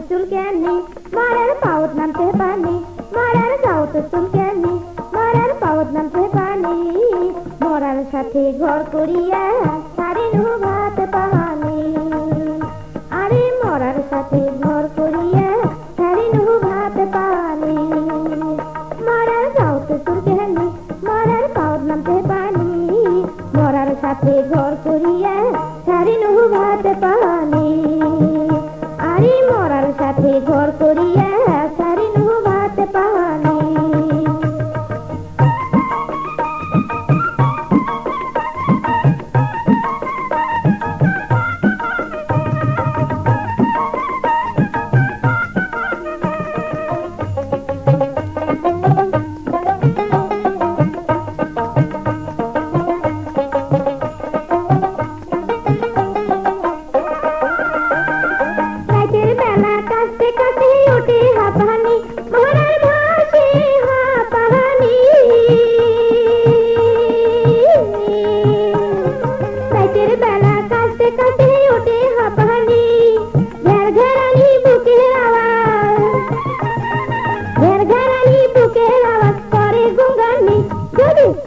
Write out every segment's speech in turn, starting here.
চুলকানি মারার পাউত নামতে পানি মারার গাউত চুলকানি মারার পাউত নামতে পানি মরার সাথে ঘর করিয়া সারি নু ভাত পানি আরে মরার সাথে ঘর করিয়া সারি নু ভাত পানি মারার গাউত চুলকানি মারার পাউত নামতে পানি মরার সাথে ঘর করিয়া সারি নু ভাত পানি আরে মরার সাথে ঘর করিয়া সারি নু ভাত পানি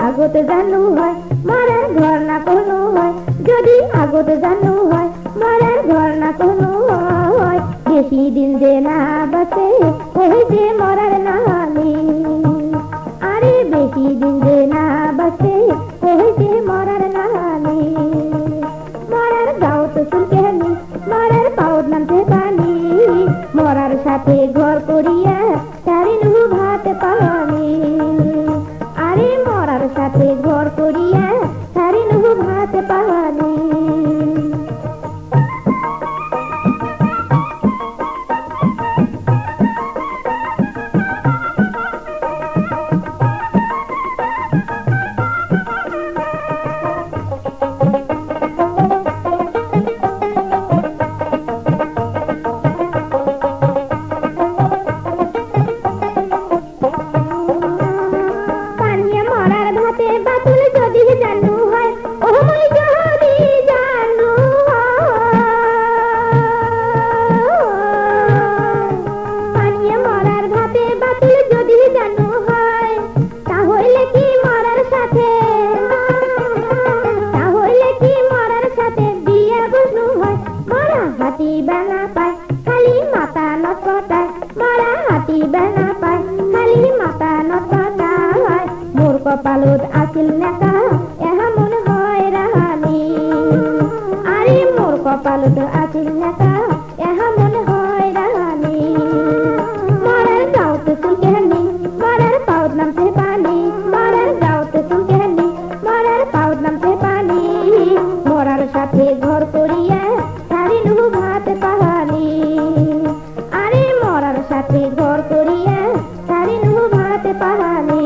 আগত জানু হয় মরার ঘর না কোনো হয় যদি আগত জানু হয় মরার ঘর না কোনো হয় বেশি দিন যে না বাঁচে ওই যে মরার নামে আরে বেশি দিন যে না বাঁচে ওই যে মরার নামে মরার গাও তো চুলকানি মরার পাউত নামতে পানি মরার সাথে ঘর করিয়া সারি নু ভাত পানি আরে মরার সাথে ঘর করিয়া সারি নু ভাত পানি বেলা পায় খালি মাথা নটকটায় মরা হাতি বেলা পায় খালি মাথা নটকটায় মোর কপালত আছিল নেকা এহা মনে হয় রাহানি আরে মোর কপালত আছিল নেকা এহা মনে হয় রাহানি মরার গাউত চুলকানি মরার পাউত নামতে পানি মরার গাউত চুলকানি মরার পাউত নামতে পানি মরার সাথে ঘর করিয়া সারি নু ভাত পানি আরে মরার সাথে ঘর করিয়া সারি নু ভাত পানি